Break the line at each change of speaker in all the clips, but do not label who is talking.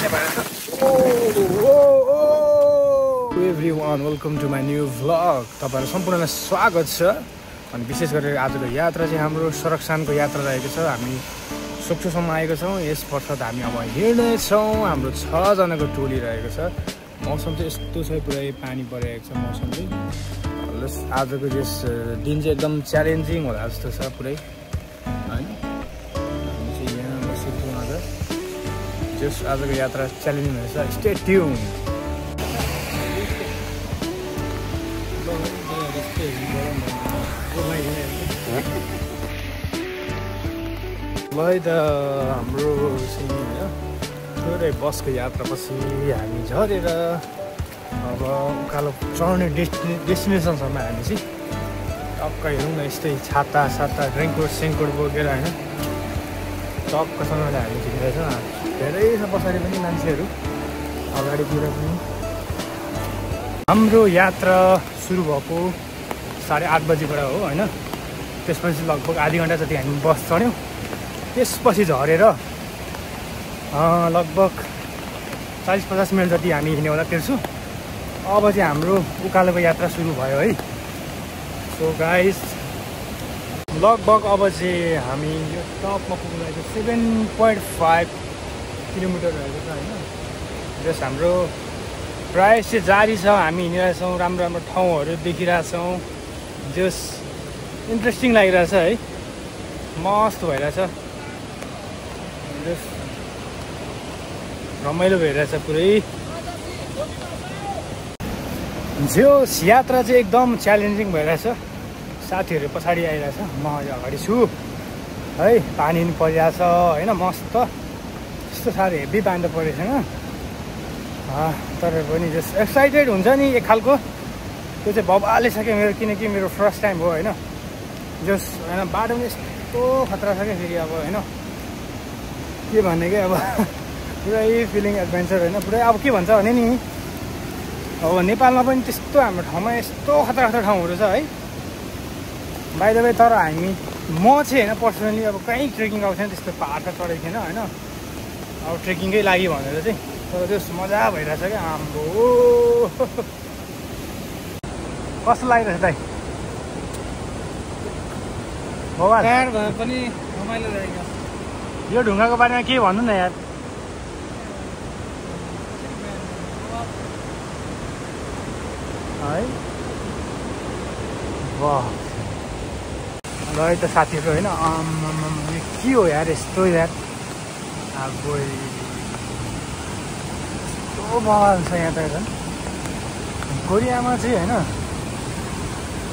नै भएछ। Everyone welcome to my new vlog. तपाईँहरू सम्पूर्णलाई स्वागत छ। अनि विशेष गरेर आजको यात्रा चाहिँ हाम्रो सरकसानको यात्रा रहेको छ। हामी सोक्सोसम्म आएको छौँ। यस पश्चात हामी अब हिँड्नेछौँ। हाम्रो 6 जनाको टोली रहेको छ। मौसम चाहिँ यस्तो छ, पुरै पानी परिरहेको छ मौसम चाहिँ। आजको यस दिन चाहिँ एकदम च्यालेन्जिङ होला जस्तो छ पुरै, होइन? हामी चाहिँ यहाँ बसेको छौँ आज। जस आजको यात्रा च्यालेन्जिङ रहेछ। Stay tune. ल त हाम्रो थोरै बसको यात्रापछि हामी झरेर अब उकालो चढ्ने डेस्टिनेसनसम्म हामी चाहिँ टक्क हेरौँ न। यस्तै छाता रेनकोट बोकेर, होइन? टक्कसँगले हामी हिँड्दैछौँ। धेरै छ पछाडि पनि मान्छेहरू, अगाडितिर पनि। हाम्रो यात्रा सुरु भएको 8:30 बजीबाट हो, होइन? त्यसपछि लगभग आधी घन्टा जति हामी बस चढ्यौँ। त्यसपछि झरेर लगभग 40-50 मिनट जति हामी हिँड्यो होला तेर्सो। अब चाहिँ हाम्रो उकालोको यात्रा सुरु भयो है। सो गाइस, लगभग अब चाहिँ हामी यो टपमा पुग्नु लागेको 7.5 किलोमिटर रहेको छ, होइन? जस हाम्रो प्रयास चाहिँ जारी छ। हामी हिँडिरहेछौँ, राम्रो राम्रो ठाउँहरू देखिरहेछौँ। जस इन्ट्रेस्टिङ लागिरहेछ है, मस्त भइरहेछ। जस रमाइलो भइरहेछ पुरै। जोस यात्रा चाहिँ एकदम च्यालेन्जिङ भइरहेछ। साथीहरू पछाडि आइरहेछ, म अगाडि छु है। पानी पनि परिरहेछ, होइन? मस्त। त्यस्तो साह्रो हेभी पानी त परेको छैन, तर पनि जस एक्साइटेड हुन्छ नि एक खालको, त्यो चाहिँ बबाले सक्यो मेरो, किनकि मेरो फर्स्ट टाइम हो, होइन? जस होइन, बाटो पनि यस्तो खतरा छ क्या फेरि, अब होइन के भन्ने क्या, अब पुरै फिलिङ एडभेन्चर, होइन? पुरै अब के भन्छ भने नि, अब नेपालमा पनि त्यस्तो हाम्रो ठाउँमा यस्तो खतरा ठाउँहरू छ है, बाइ द वे। तर म चाहिँ होइन पर्सनली अब कहीँ ट्रेकिङ आएको छैन, त्यस्तो पाहाड त चढेको थिएन, होइन? अब ट्रेकिङकै लागि भनेर चाहिँ, तर त्यो मजा भइरहेछ क्या हाम्रो। कस्तो लागिरहेछ दाइ?
भए पनि रमाइलो रहेको।
यो ढुङ्गाको बारेमा के भन्नु न यार। है वाह, ल है त साथीहरू, होइन? के हो यार यस्तो यार, अब यस्तो बवाल छ यहाँ त। झन् कोरियामा चाहिँ होइन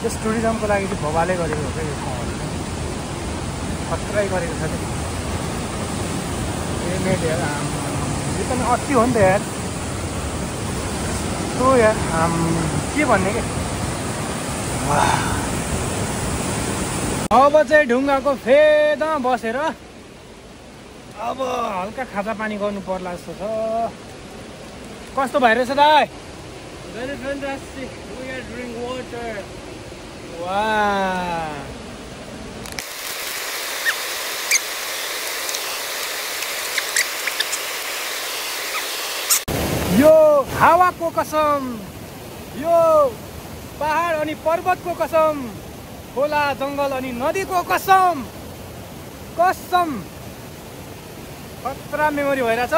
त्यस टुरिज्मको लागि चाहिँ बवालै गरेको हो क्या यो ठाउँहरू, खतरै गरेको छ क्या। पेमेन्ट यार यो पनि अति हो नि त यार, यस्तो यार के भन्ने क्या। अब चाहिँ ढुङ्गाको फेदमा बसेर अब हल्का खाजा पानी गर्नु पर्ला जस्तो छ। कस्तो भइरहेछ दाइ?
Very fantastic. We are drinking water.
वाह, यो हावाको कसम, यो पहाड अनि पर्वतको कसम, खोला जङ्गल अनि नदीको कसम, कसम खतरा मेमोरी भइरहेछ।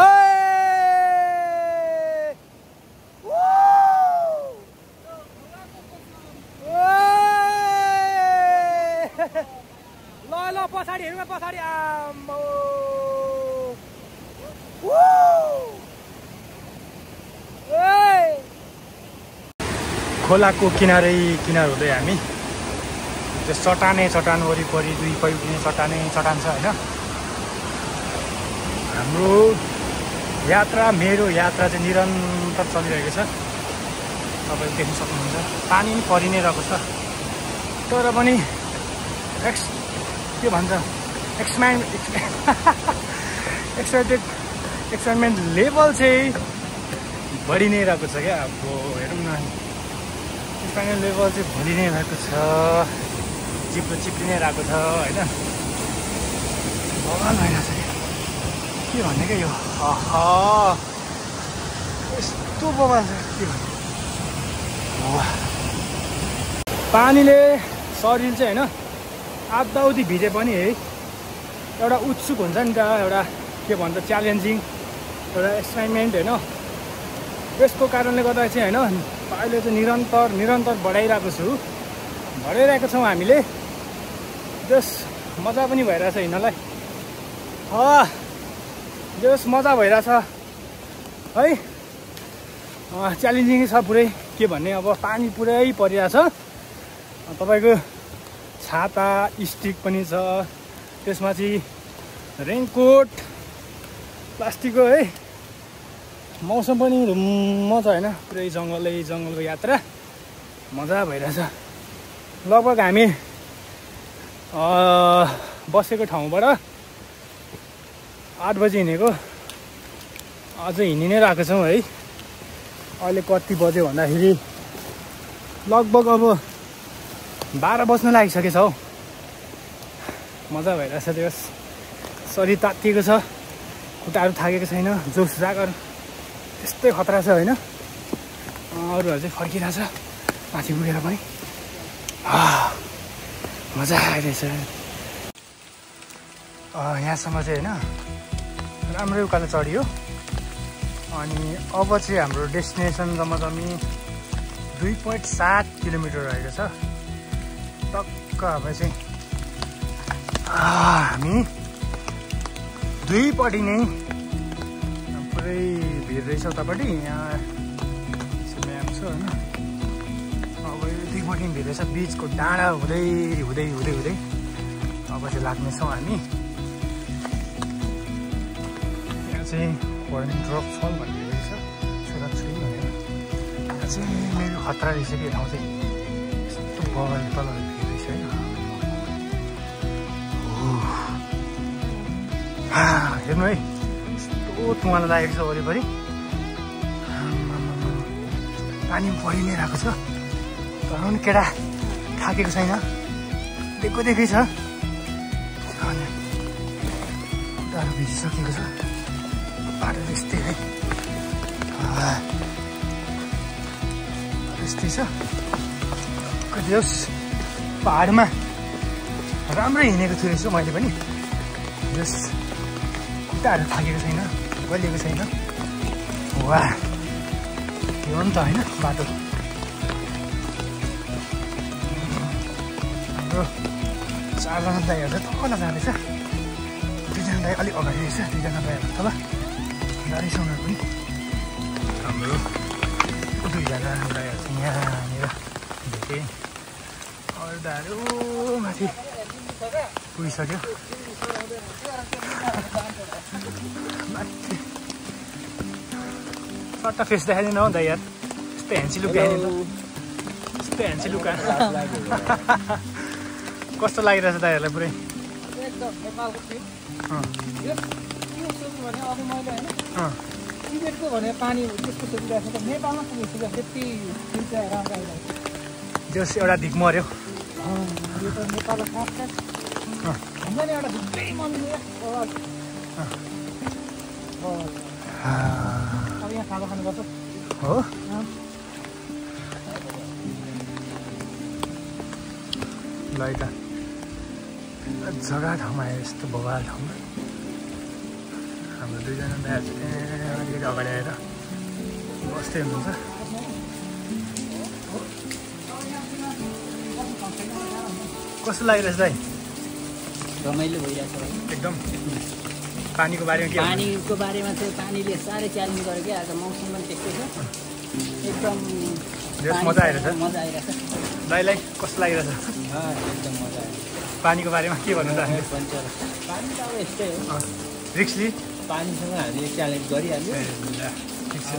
ल पछाडि हेर्नु, पछाडि आम्बो। खोलाको किनार हुँदै हामी त्यो चट्टान वरिपरि दुई पैउठिने चट्टान छ, होइन? हाम्रो मेरो यात्रा चाहिँ निरन्तर चलिरहेको छ। तपाईँले देख्न सक्नुहुन्छ पानी पनि परि नै रहेको छ, तर पनि के भन्छ एक्साइटमेन्ट लेभल चाहिँ बढी नै रहेको छ क्या। अब हेरौँ न, एक्साइटमेन्ट लेभल चाहिँ बढी नै रहेको छ, चिप्ली नै रहेको छ, होइन? बवाल भइरहेको छ के भन्ने क्या यो। यस्तो बवाल छ के भन्नु। पानीले शरीर चाहिँ होइन आधाउधी भिजे पनि है एउटा उत्सुक हुन्छ नि त, एउटा के भन्छ च्यालेन्जिङ एउटा एक्साइटमेन्ट होइन। त्यसको कारणले गर्दा चाहिँ होइन अहिले चाहिँ निरन्तर बढाइरहेको छौँ हामीले। जस मजा पनि भइरहेछ हिँड्नलाई, जस मजा भइरहेछ है। च्यालेन्जिङ छ पुरै, के भन्ने अब पानी पुरै परिरहेछ। तपाईँको छाता स्टिक पनि छ, त्यसमा चाहिँ रेनकोट प्लास्टिकको है। मौसम पनि धुम्म छ होइन, पुरै जङ्गलको यात्रा मजा भइरहेछ। लगभग हामी बसेको ठाउँबाट 8 बजी हिँडेको, अझै हिँडि नै रहेको छौँ है। अहिले कति बज्यो भन्दाखेरि लगभग अब 12 बज्न लागिसकेछ हौ। मजा भइरहेछ, त्यो शरीर तातिएको छ, खुट्टाहरू थाकेको छैन, जोस जागर त्यस्तै खतरा छ होइन। अरूहरू चाहिँ फर्किरहेछ माथि पुगेर पनि, मजा आइरहेछ। यहाँसम्म चाहिँ होइन राम्रै उकालो चढियो। अनि अब चाहिँ हाम्रो डेस्टिनेसन जम्मी 2.7 किलोमिटर रहेको छ। टक्क अब चाहिँ हामी दुईपट्टि नै पुरै भिड रहेछ उतापट्टि, यहाँ म्याप छ होइन। अब दुईपट्टि भिड रहेछ, बिचको डाँडा हुँदै अब चाहिँ लाग्नेछौँ हामी। यहाँ चाहिँ वार्निङ ड्रप फल भन्ने रहेछ, छोराछोरी भनेर। यहाँ चाहिँ मेरो खतरा रहेछ कि ठाउँ चाहिँ, यस्तो बगाल तल भिड रहेछ होइन। हेर्नु है, यस्तो तुवाला लागेको छ वरिपरि, पानी परि नै रहेको छ। तर पनि केटा थाकेको छैन, देखेकै छ। खुट्टाहरू भिजिसकेको छ, बाटो त्यस्तै है, त्यस्तै छ। कति होस् पाहाडमा राम्रै हिँडेको छु रहेछु मैले पनि। जस खुट्टाहरू थाकेको छैन, गलिएको छैन। वाह, यो हो नि त होइन बाटो। हाम्रो 4जना दाइहरू चाहिँ तल जाँदैछ, 2जना दाइ अलिक अगाडि रहेछ, 2जना दाइहरू तल जाँदैछ उनीहरू पनि। हाम्रो 2जना दाइहरू चाहिँ यहाँनिर भेटेँ, अरू दाइहरू माथि पुगिसक्यो। सट्टा फेस देखाइदिनु हौ दाइ यार, यस्तो ह्यान्सी लुक देखाइदिनु, यस्तो ह्यान्सी लुक। कस्तो लागिरहेछ दाइहरूलाई पुरै? जस एउटा धिक मऱ्यो। हो ल त जग्गा ठाउँमा आयो, यस्तो बवाल ठाउँमा। हाम्रो 2जना दाइ अलिकति अगाडि आएर बस्दै हुनुहुन्छ। कस्तो लागिरहेछ दाइ?
रमाइलो भइरहेछ
एकदम। पानीको बारेमा के?
पानीको बारेमा चाहिँ पानीले साह्रै च्यालेन्ज गर्यो क्या। आज मौसम पनि त्यस्तै छ, एकदम
मजा आइरहेछ। दाइलाई कस्तो लागिरहेछ?
एकदम मजा आयो।
पानीको बारेमा के भन्नु चाहनुहुन्छ?
पानी त अब यस्तै हो,
रिक्सली
पानीसँग हामीले च्यालेन्ज गरिहाल्यो।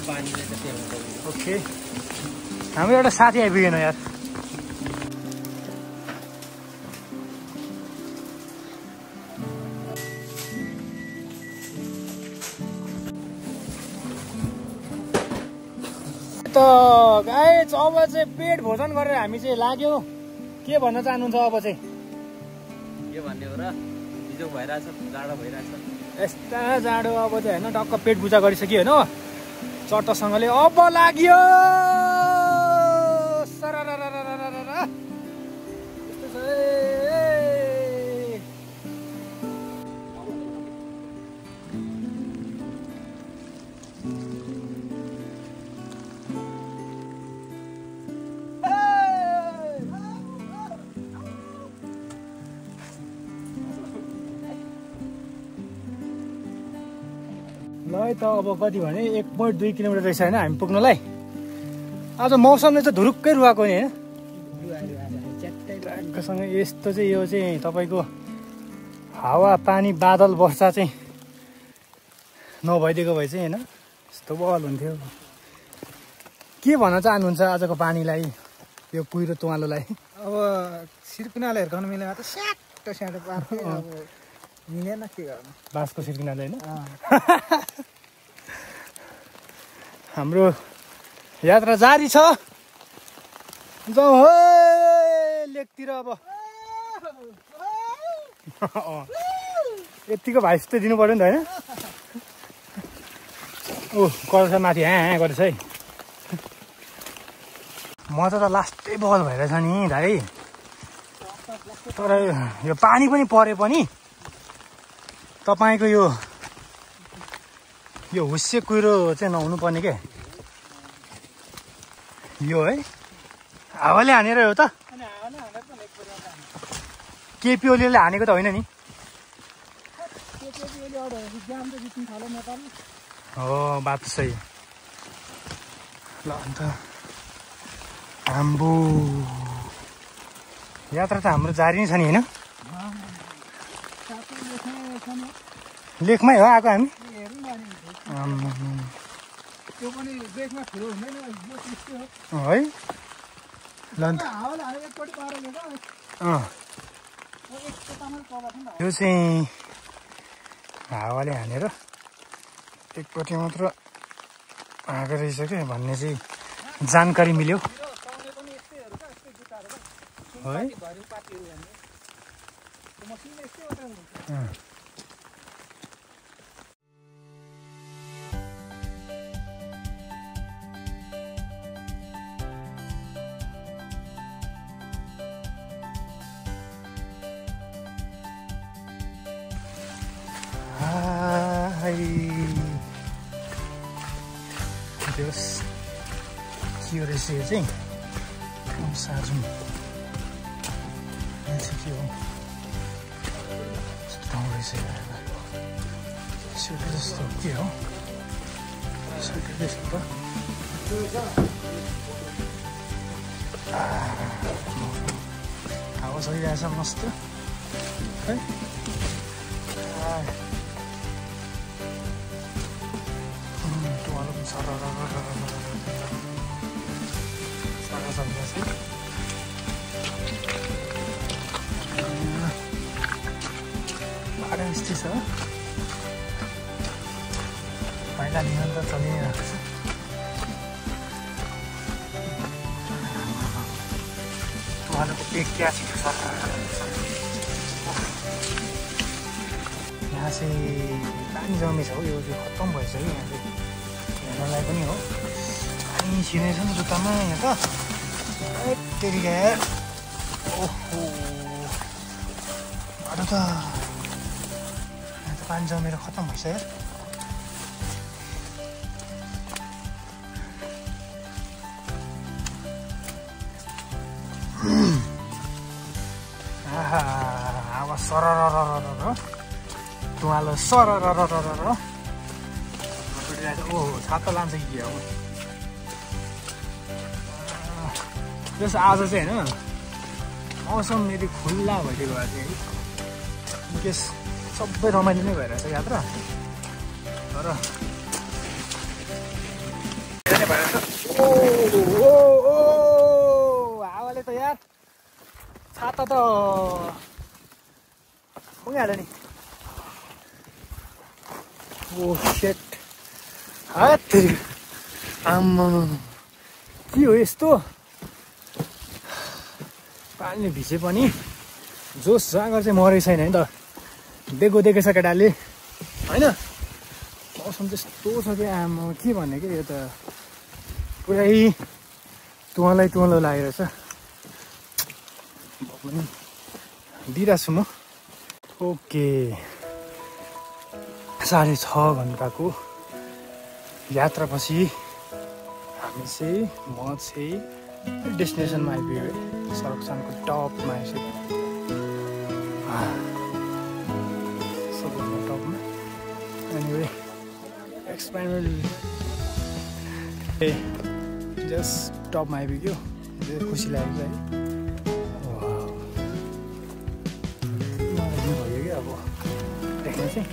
पानीले त त्यो हुन्छ।
ओके, हाम्रो एउटा साथी आइपुगेन यार। त गाइस अब चाहिँ पेट भोजन गरेर हामी चाहिँ लाग्यो। के भन्न चाहनुहुन्छ अब चाहिँ?
के भन्ने हो र, बिजोग भइरहेछ, जाडो भइरहेछ।
यस्ता जाडो अब चाहिँ होइन, टक्क पेट पूजा गरिसक्यो होइन। चट्टसँगले अब लाग्यो सररररररररर। यस्तो छ ल है त अब कति भने 1.2 किलोमिटर रहेछ होइन हामी पुग्नलाई। आज मौसमले चाहिँ धुरुक्कै रुवाएको नि होइन सँग यस्तो चाहिँ यो चाहिँ तपाईँको हावा पानी बादल वर्षा चाहिँ नभइदिएको भए चाहिँ होइन यस्तो बल हुन्थ्यो। के भन्न चाहनुहुन्छ आजको पानीलाई यो कुहिरो तुवालोलाई?
अब सिर्कुनाले हिर्काउनु मिलेन त स्याट स्याट पार्छ अब मिलेन के गर्नु
बाँसको सिर्किनाले होइन। हाम्रो यात्रा जारी छ। जाउँ हो लेकतिर अब यतिको भाइस त दिनु पर्यो नि त होइन। ओ गर्छ माथि हाँ गर्छ है। म त लास्टै बल भइरहेछ नि भाइ। तर यो पानी पनि परे पनि तपाईँको यो हुस्से कुहिरो चाहिँ नहुनु पर्ने के यो है। हावाले हानेर हो त केपी ओलीले हानेको त होइन नि। हो बात सही। ल अन्त आम्बो यात्रा त हाम्रो जारी नै छ नि होइन। लेखमै हो आएको हामी।
त्यो पनि बेगमा ठुलो हुँदैन
है ल अन्त यो चाहिँ हावाले हानेर एकपट्टि मात्र आएको रहेछ क्या भन्ने चाहिँ जानकारी मिल्यो है। के हो रहेछ यो चाहिँ साजुन के हो यस्तो ठाउँ रहेछ स्वेटर जस्तो के हो स्वेटर जस्तो हावा चलिरहेछ मस्त है। बाटो यस्तै छ पहिला निरन्तर चलिरहेको छ। उहाँहरूको पेक क्या छ यहाँ चाहिँ पानी जमेछ हो। यो चाहिँ खत्तम भएछ कि यहाँ चाहिँ हेर्नलाई पनि हो। पानी छिरेछ नि जुत्तामा यहाँ त तेरिका ओहो बाटो त यहाँ त पानी जमेर खत्तम भइसक्यो। हावा सरररररर तुवालो सरररररर ओहो छाता लान्छ कि अब जस आज चाहिँ होइन मौसम यदि खुल्ला भइदिएको भए चाहिँ इनकेस सबै रमाइलो नै भइरहेछ यात्रा। तर हावाले त यार छाता त पुगिहाल्यो नि। ओ सेट आम्मा के हो यस्तो पानीले भिजे पनि जोस जाँगर चाहिँ मरेको छैन नि त। दिएको देखेछ केटाले होइन। मौसम त्यस्तो छ कि आमा के भन्ने कि यो त पुरै तुवालो लागेको छ। पनि दिइरहेको छु म। ओके 6.5 घन्टाको यात्रापछि हामी चाहिँ म चाहिँ डेस्टिनेसनमा आइपुग्यो है। सरकसानको टपमा आइसक्यो। सबभन्दा टपमा एनिवे एक्सपेरिमेन्ट जस्ट टपमा आइपुग्यो। खुसी लाग्यो है। भयो कि अब देख्न चाहिँ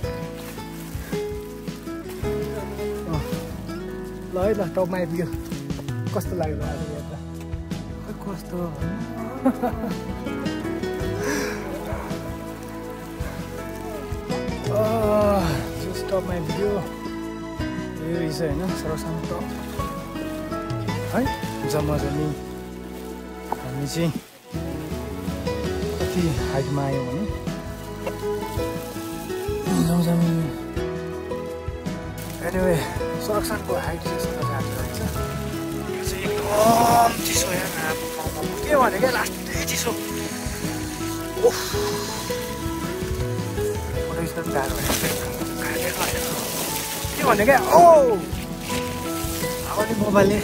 ल है ल टपमा आइपुग्यो। कस्तो लाग्यो आज यात्रा? कस्तो जस्ट टपमा आइपुग्यो। यो रहेछ होइन सरकसान टप है। जम्मी हामी चाहिँ कति हाइटमा आयो भने जम्मी एनिवे सरकसानको हाइट चाहिँ 7,800 रहेछ। यो चाहिँ एकदम चिसो यहाँ के भने क्या लास्टै चिसो। फोटो खिच्न पनि गाह्रो के भने क्या ओ अब मोबाइलले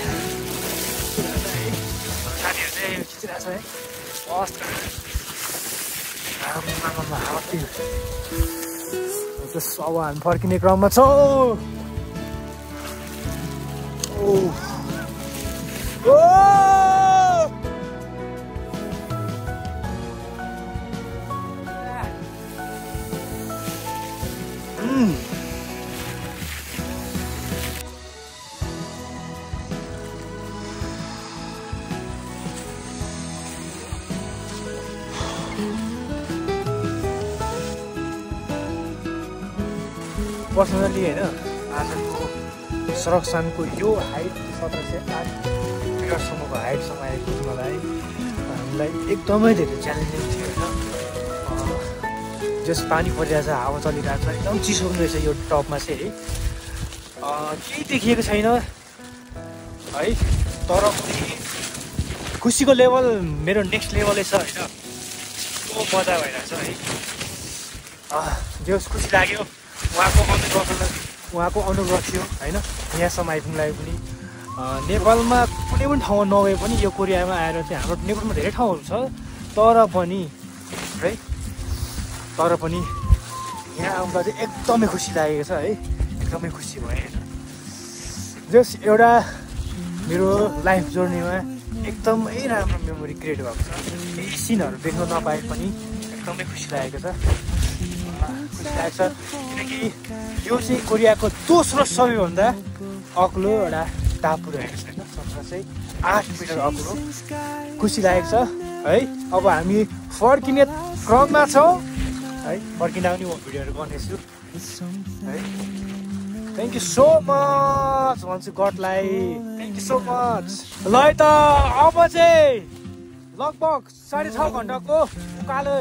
साथीहरू चाहिँ खिचिरहेको छ है। अब हामी फर्किने क्रममा छौँ। पर्सनली होइन आजको सरकसानको यो हाइट 1708 मिटरसम्मको हाइटसम्म आइपुग्नु मलाई हामीलाई एकदमै धेरै च्यालेन्जिङ थियो होइन। जस पानी परिरहेछ, हावा चलिरहेको छ, एकदम चिसो पनि रहेछ यो टपमा चाहिँ है। केही देखिएको छैन है, तर पनि खुसीको लेभल मेरो नेक्स्ट लेभलै छ होइन। यस्तो मजा भइरहेछ है। जस खुसी लाग्यो उहाँको अनुग्रह थियो होइन। यहाँसम्म आइपुग्नुलाई पनि नेपालमा कुनै पनि ठाउँमा नगए पनि यो कोरियामा आएर चाहिँ हाम्रो नेपालमा धेरै ठाउँहरू छ, तर पनि है यहाँ आउँदा चाहिँ एकदमै खुसी लागेको छ है। एकदमै खुसी भयो। जस एउटा मेरो लाइफ जर्नीमा एकदमै राम्रो मेमोरी क्रिएट भएको छ। केही सिनहरू देख्न नपाए पनि एकदमै खुसी लागेको छ। खुसी लागेको छ किनकि यो चाहिँ कोरियाको दोस्रो सबैभन्दा अग्लो एउटा टापु रहेको छ होइन। 1708 मिटर अग्लो। खुसी लागेको छ है। अब हामी फर्किने क्रममा छौँ है। फर्किँदा पनि म भिडियोहरू गर्नेछु है। थ्याङ्क यू सो मच भन्छु गडलाई। Thank you so much. ल है त अब चाहिँ लगभग 6.5 घन्टाको उकालो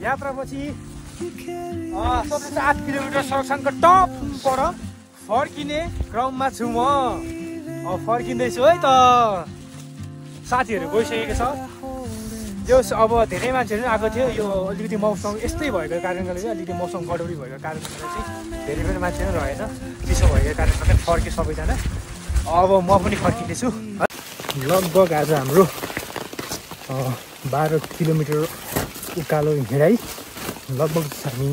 यात्रापछि 708 किलोमिटर सरकसानको टपबाट फर्किने क्रममा छु म। अब फर्किँदैछु है त। साथीहरू गइसकेको छ। जो अब धेरै मान्छेहरू पनि आएको थियो। यो अलिकति मौसम यस्तै भएको कारणले चाहिँ अलिकति मौसम गडबडी भएको कारणले चाहिँ धेरै पनि मान्छे पनि रहेन। चिसो भएको कारणले फर्के सबैजना। अब म पनि फर्किँदैछु। लगभग आज हाम्रो 12 किलोमिटर उकालो हिँडाइ लगभग हामी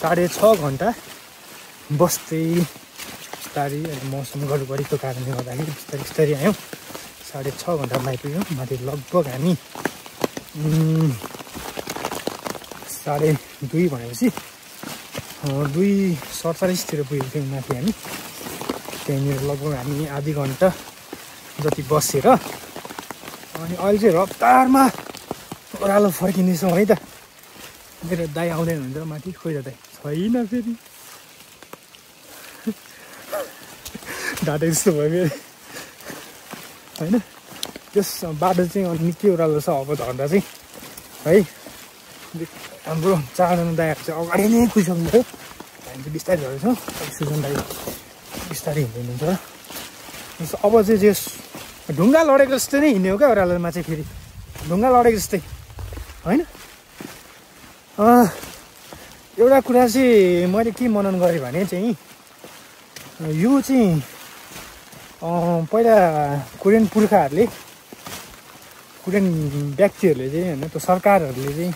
6.5 घन्टा बस्दै बिस्तारै अनि मौसम गडबडीको कारणले गर्दाखेरि बिस्तारै आयौँ। 6.5 घन्टामा आइपुग्यौँ। माथि लगभग हामी 2:30 भनेपछि 2:47 पुगेको थियौँ माथि हामी। त्यहाँनिर लगभग हामी आधी घन्टा जति बसेर अनि अहिले चाहिँ रफ्तारमा ओह्रालो फर्किनेछौँ है त। मेरो दाइ आउँदैन हुन्छ माथि। खोइ त दाइ छैन फेरि। ढाँटे जस्तो भयो फेरि होइन। त्यस बाटो चाहिँ निकै ओह्रालो छ अब झर्दा चाहिँ है। हाम्रो 4जना दाइहरू चाहिँ अगाडि नै कुदिसक्नुभयो। हामी चाहिँ बिस्तारै झरेछौँ। सुजन दाइ बिस्तारै हिँड्दै हुनुहुन्छ। अब चाहिँ जे ढुङ्गा लडेको जस्तै नै हिँड्ने हो क्या ओह्रालोमा चाहिँ, फेरि ढुङ्गा लडेको जस्तै होइन। एउटा कुरा चाहिँ मैले के मनन गरेँ भने चाहिँ यो चाहिँ पहिला कोरियन पुर्खाहरूले, कोरियन व्यक्तिहरूले चाहिँ होइन, त्यो सरकारहरूले चाहिँ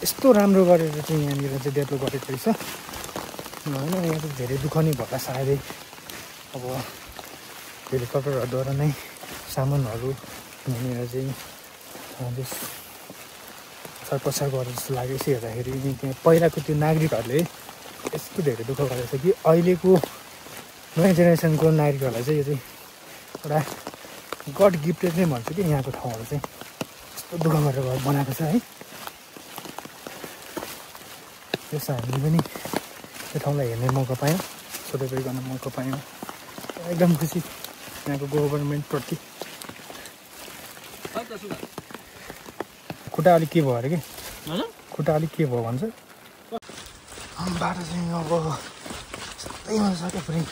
यस्तो राम्रो गरेर चाहिँ यहाँनिर चाहिँ डेभलप गरेको रहेछ होइन। यहाँ चाहिँ धेरै दुःख नै भएका सायदै अब हेलिकप्टरहरूद्वारा नै सामानहरू यहाँनिर चाहिँ प्रचार गरेर जस्तो लाग्यो। यसो हेर्दाखेरि त्यहाँ पहिलाको त्यो नागरिकहरूले यस्तो धेरै दुःख गरेको छ कि अहिलेको नयाँ जेनेरेसनको नागरिकहरूलाई चाहिँ यो चाहिँ एउटा गड गिफ्टेड नै भन्छु कि यहाँको ठाउँहरू चाहिँ यस्तो दुःख गरेर बनाएको छ है। त्यसो हामीले पनि त्यो ठाउँलाई हेर्ने मौका पायौँ, सोधेपरि गर्न मौका पायौँ। एकदम खुसी यहाँको गभर्मेन्टप्रति। खुट्टा अलिक के भयो अरे कि, खुट्टा अलिक के भयो भन्छ। बाटो चाहिँ अब सधैँ सक्यो पुरै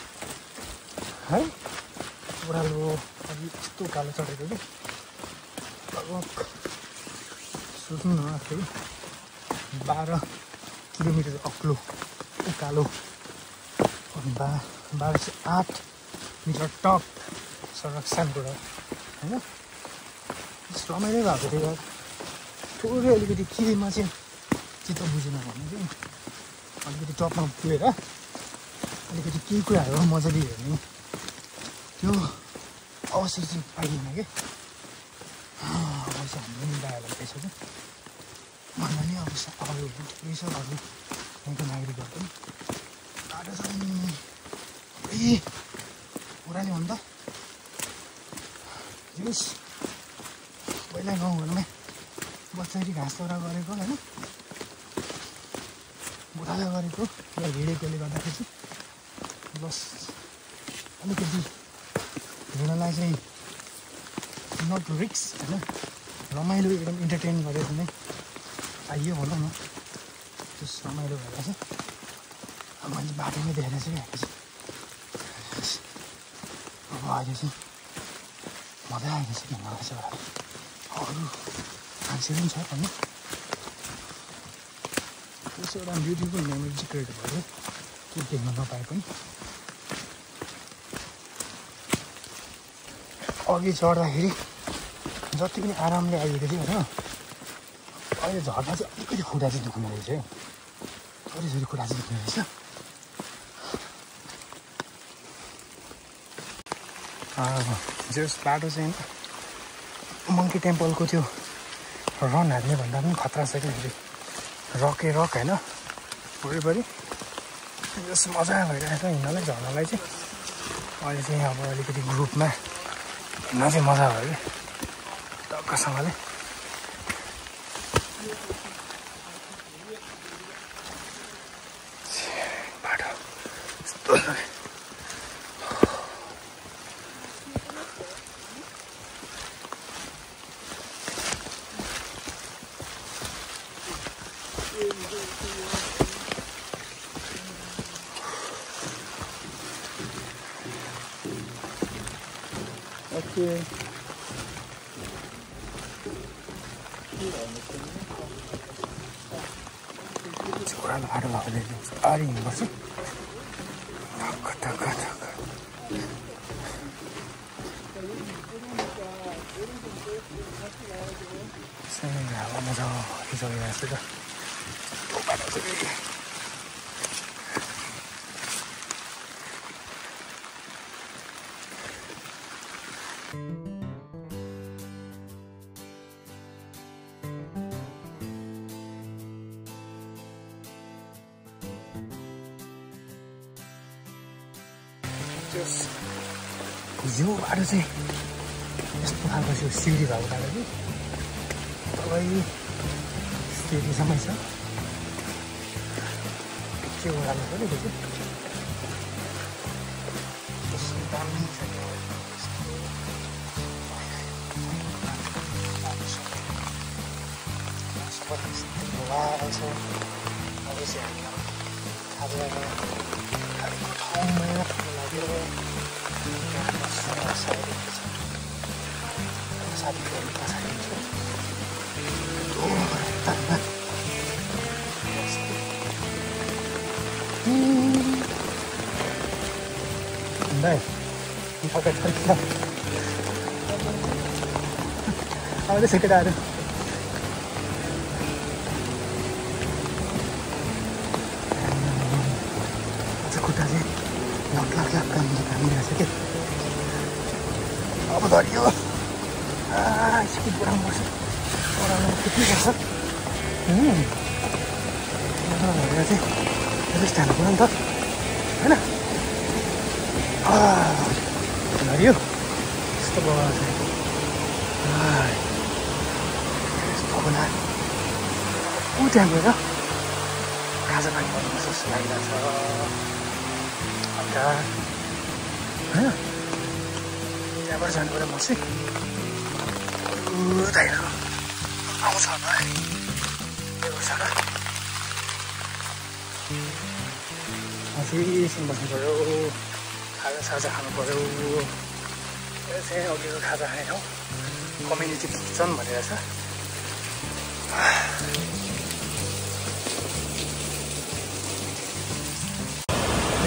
है। ओह्रालो अलिक यस्तो उकालो चढेको कि लगभग सोच्नु न फेरि 12 किलोमिटर अग्लो उकालो, 1208 मिटर टप सडक सानबाट होइन। रमाइलो भएको थियो। थोरै अलिकति केमा चाहिँ चित्त बुझेन भने चाहिँ अलिकति टपमा पुगेर अलिकति केही कुराहरू मजाले हेर्ने त्यो अवसर चाहिँ पाइएन कि। अब चाहिँ हामीले मिलाएर लगाइसक्यो। भन्दा नि अब अरू रहेछ, अरू यहाँको नागरिकहरू पनि बाटो चाहिँ ओह्राल्यो भने त जस पहिला गाउँघरमा बच्चारी घाँस लौरा गरेको होइन, गोठाला गरेको या हिँडेकोले गर्दाखेरि चाहिँ बस अलिकति हिँड्नलाई चाहिँ नट रिक्स होइन, रमाइलो एकदम इन्टरटेन गरेर नै आइयो भनौँ न। त्यस रमाइलो भएर चाहिँ अब मैले बाटो नै देखेर चाहिँ आएको चाहिँ अब अहिले चाहिँ मजा आएको छ मलाई चाहिँ। अरू मान्छेहरू पनि छ होइन, त्यसो एउटा ब्युटिफुल मेमोरी चाहिँ क्रिएट भयो के देख्न नपाए पनि। अघि चढ्दाखेरि जति पनि आरामले आइएको थियो होइन, अहिले झर्दा चाहिँ अलिकति खुट्टा चाहिँ दुख्ने रहेछ है, छोरी खुट्टा चाहिँ दुख्ने रहेछ। जस बाटो चाहिँ मङ्की टेम्पलको त्यो रन हाल्ने भन्दा पनि खतरा छ कि फेरि रकै रक होइन वरिपरि। जस मजा भइरहेछ हिँड्नलाई, झर्नलाई चाहिँ। अहिले चाहिँ अब अलिकति ग्रुपमा हिँड्न चाहिँ मजा भयो कि टक्कसँगले। बाटो यस्तो छोराले बाटो लगाउँदै बिस्तारै हिँड्नुपर्छ। हावा मजाले चलिरहेको छ त बाटो चाहिँ। यो बाटो चाहिँ यस्तो खालको थियो, सिडी भएको बाटो कि तपाईँ सिडीसम्मै छ। के ओह्राल्नु पऱ्यो त्यो चाहिँ दामी छ। अवश्य हामी आउँदैछ केटाहरू खुट्टा चाहिँ लक कामिरहेको छ कि अब धरियो स्पिड बढाउनु पर्छ त्यति पर्छ धरेर चाहिँ रेस्ट हाल्नु पऱ्यो नि त होइन धरियो यस्तो भयो यस्तो होला ऊ त्यहाँ गएर खाजा पानी गर्नु जस्तो लागिरहेको छ अन्त होइन त्यहाँबाट जानु पऱ्यो म चाहिँ उता आउँछ होला है के गर्छ होला अझै एकछिन बस्नु पऱ्यो खाजा खानु पऱ्यो चाहिँ अघिको खाजा खाने ठाउँ कम्युनिटी किचन भनेर छ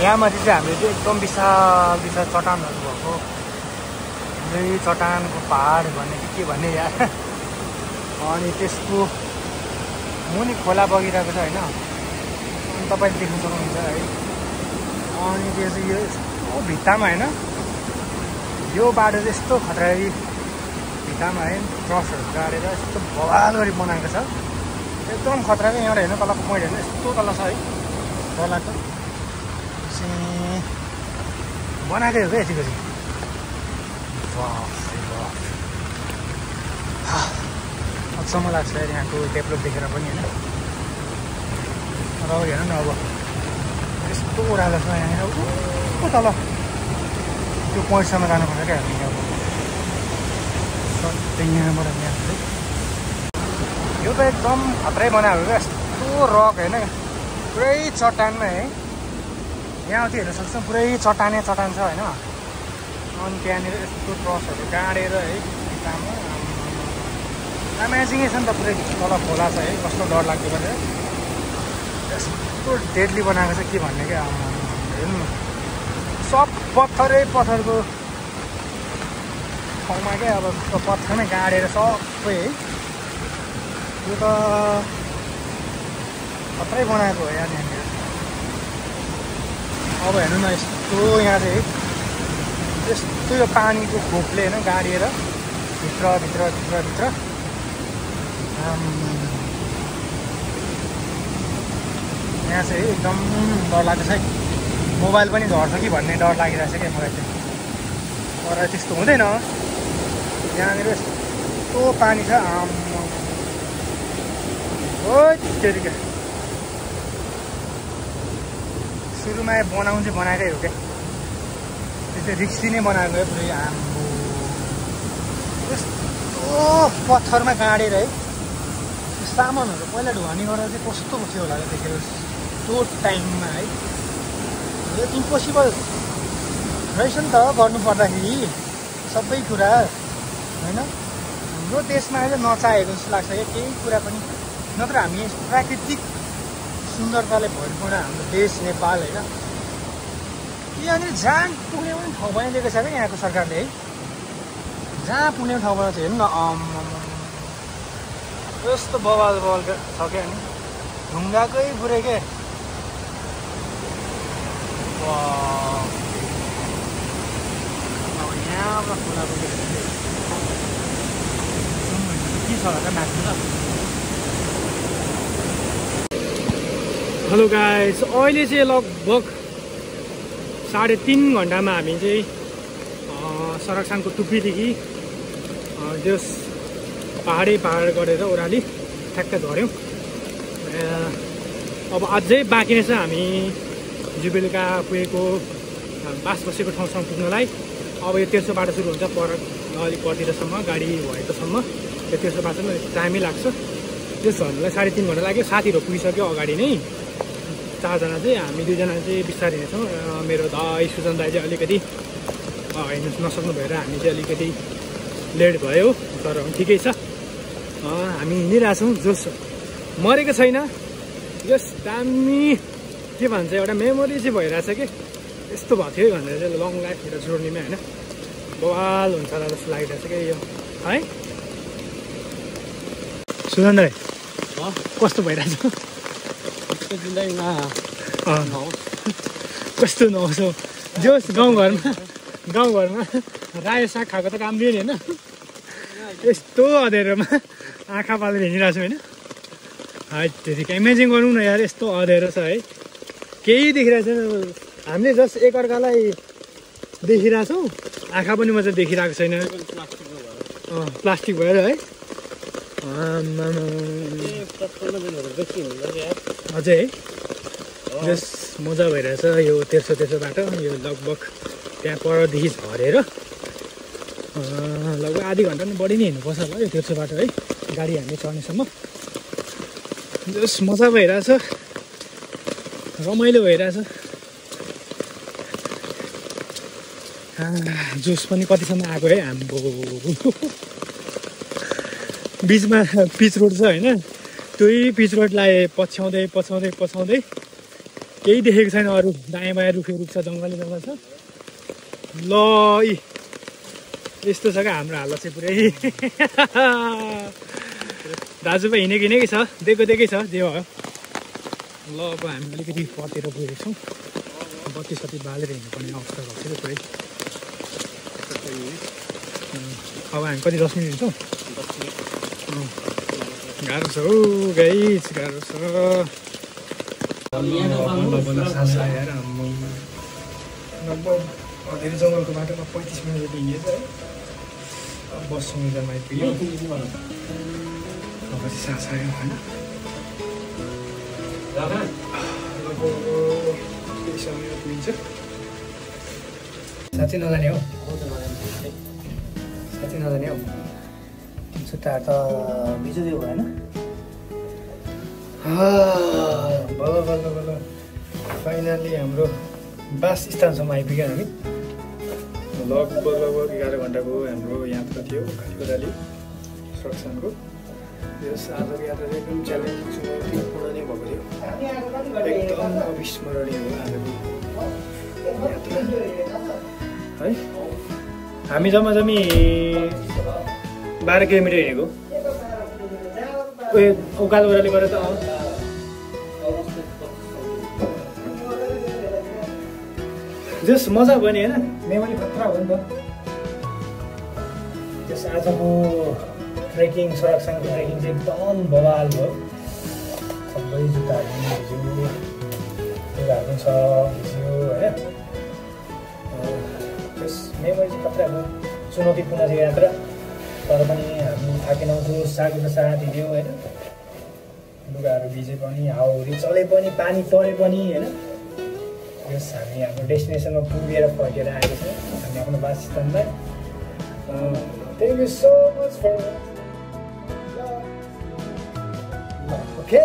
यहाँ माथि चाहिँ हामीले चाहिँ एकदम विशाल विशाल चट्टानहरू भएको यही चट्टानको पहाड भन्ने के भन्ने यार अनि त्यसको मुनि खोला बगिरहेको छ होइन अनि तपाईँले देख्नु सक्नुहुन्छ है अनि त्यो चाहिँ यो यस्तो भित्तामा होइन यो बाटो चाहिँ यस्तो खतराई भित्तामा है क्रसहरू गाडेर यस्तो बवाल गरी बनाएको छ एकदम खतराकै यहाँ हेर्नु तलको पोइन्ट हेर्नु यस्तो तल छ है डरलाग्दो बनाएकै हो क्या यतिको चाहिँ अचम्म लाग्छ यहाँको डेभलप देखेर पनि होइन र हेर्नु न अब यस्तो ओह्रालो छ यहाँ ऊ तल त्यो पोइन्टसम्म जानुपर्छ क्या हामी अब सबै यहाँबाट यहाँ यो त एकदम खतरै बनाएको क्या यस्तो रक होइन पुरै चट्टानमा है यहाँ त्यो हेर्न सक्छौँ पुरै चट्टान छ होइन अनि त्यहाँनिर यस्तो क्रसहरू गाडेर है भित्तामा अमेजिङै छ नि त पुरै तल खोला छ है कस्तो डर लाग्दो गरेर यस्तो डेडली बनाएको छ के भन्ने क्या हेर्नु न सब पत्थरको ठाउँमा क्या अब पत्थरमै गाडेर सबै है यो त खतरै बनाएको हो यहाँनिर अब हेर्नु न यस्तो यहाँ चाहिँ यस्तो यो पानीको खोपले होइन गाडिएर भित्र यहाँ चाहिँ एकदम डर लाग्छ है मोबाइल पनि झर्छ कि भन्ने डर लागिरहेछ क्या मलाई चाहिँ तर त्यस्तो हुँदैन यहाँनिर यस्तो पानी छ हो त्यतिकै सुरुमा बनाउनु चाहिँ बनाएकै हो क्या त्यो चाहिँ रिक्सी नै बनाएको है पुरै आम्बो यस्तो पत्थरमा गाडेर है त्यो सामानहरू पहिला ढुवानी गरेर चाहिँ कस्तो थियो होला त्यतिखेर त्यो टाइममा है यो इम्पोसिबल रहेछ नि त गर्नु पर्दाखेरि सबै कुरा होइन हाम्रो देशमा चाहिँ नचाहेको जस्तो लाग्छ क्या केही कुरा पनि नत्र हामी प्राकृतिक सुन्दरताले भरिपूर्ण हाम्रो देश नेपाल होइन यहाँनिर जहाँ पुग्ने पनि ठाउँ बनाइदिएको छ क्या यहाँको सरकारले है जहाँ पुग्ने ठाउँबाट चाहिँ हेर्नु न यस्तो बवाल छ क्या नि ढुङ्गाकै पुरै के अब यहाँबाट खोला पुगेर के छ होला नाच्नु त हेलो गाइस अहिले चाहिँ लगभग 3.5 घन्टामा हामी चाहिँ सरकसाङको टुप्पीदेखि जस पहाड गरेर ओह्राली ठ्याक्क झऱ्यौँ अब अझै बाँकी नै छ हामी जुबेलका पुगेको बास बसेको ठाउँसम्म पुग्नलाई अब यो तेर्सो बाटो सुरु हुन्छ पर अलिक परतिरसम्म गाडी भएकोसम्म यो तेर्सो बाटो टाइमै लाग्छ त्यस भन्नुलाई 3.5 घन्टा लाग्यो साथीहरू पुगिसक्यो अगाडि नै 4जना चाहिँ हामी 2जना चाहिँ बिस्तारै हिँड्छौँ। मेरो दाइ सुजन दाइ चाहिँ अलिकति हिँड्नु नसक्नु भएर हामी चाहिँ अलिकति लेट भयो, तर ठिकै छ। हामी हिँडिरहेछौँ, जोस मरेको छैन। जस दामी के भन्छ एउटा मेमोरी चाहिँ भइरहेछ कि यस्तो भएको थियो भनेर चाहिँ लङ लाइफ मेरो जर्नीमा होइन बवाल हुन्छ होला जस्तो लागिरहेछ कि यो है। सुजन दाइ कस्तो भइरहेछ? कस्तो नहोस् जोस् गाउँघरमा रायो साग खाएको त काम दियो नि होइन, यस्तो अँध्यारोमा आँखा पालेर हिँडिरहेको छु होइन। त्यतिकै इमेजिन गरौँ न यार, यस्तो अँध्यारो छ है, केही देखिरहेको छैन। हामीले जस्ट एकअर्कालाई देखिरहेछौँ, आँखा पनि मजाले देखिरहेको छैन, प्लास्टिक भएर है। अझै है जस मजा भइरहेछ यो तेर्सो बाटो। यो लगभग त्यहाँ परदेखि झरेर लगभग आधी घन्टा पनि बढी नै हिँड्नुपर्छ होला यो तेर्सो बाटो है, गाडी हामी चढ्नेसम्म। जस मजा भइरहेछ, रमाइलो भइरहेछ। जोस पनि कतिसम्म आएको है हाम्रो। बिचमा पिच रोड छ होइन, त्यही पिच रोडलाई पछ्याउँदै केही देखेको छैन अरू, दायाँ बायाँ रुख छ, जङ्गल छ। ल यस्तो छ क्या हाम्रो हालत चाहिँ पुरै। दाजुभाइ हिँडेकै छ, दिएकै छ जे भयो। ल अब हामी अलिकति परतिर पुगेको छौँ, बत्ती सत्ती बालेर हिँड्नुपर्ने अवस्था भएको थियो पुरै। अब हामी कति 10 मिनट हिँड्छौँ? गाह्रो छ हौ गाइस, गाह्रो छ। बल्ल सास आएर लगभग धेरै जङ्गलको बाटोमा 35 मिनट जति हिँडेछ है। बस सुनिजमा आइपुग्यो, अब चाहिँ सास आयो होइन। लगभग केही समय पुगिन्छ। साँच्चै नजाने हो, साँच्चै नजाने हो। जुत्ताहरू त भिजिदियो भएन। बल्ल फाइनल्ली हाम्रो बास स्थानसम्म आइपुग्यो हामी। लगभग 11 घन्टाको हाम्रो यात्रा थियो खालिकोदाली सक्सनको। यस आजको यात्रा चाहिँ एकदम च्यालेन्जिङ चुनौतीपूर्ण नै भएको थियो, एकदम अविस्मरणीय हो आजको यात्रा है। हामी जम्मी 12 किलोमिटर हिँडेको। उकालो ओह्रालो गरेर त जस मजा भयो नि होइन, मेमोरी खतरा हो नि त। त्यस आजको ट्रेकिङ सरकसँगको ट्रेकिङ चाहिँ एकदम बवाल भयो। सबै जुत्ताहरू पनि भिज्यो, लुगाहरू पनि सब भिज्यो होइन। त्यस मेमोरी चाहिँ खतरा भयो, चुनौतीपूर्ण थियो यात्रा। तर पनि हामी थाकेनौँ, सागको साथ हिँड्यौँ होइन। लुगाहरू भिजे पनि, हावाहुरी चले पनि, पानी परे पनि होइन। यस हामी हाम्रो डेस्टिनेसनमा पुगेर फर्केर आएको छौँ हामी आफ्नो वासस्थानमा। Thank you so much for okay.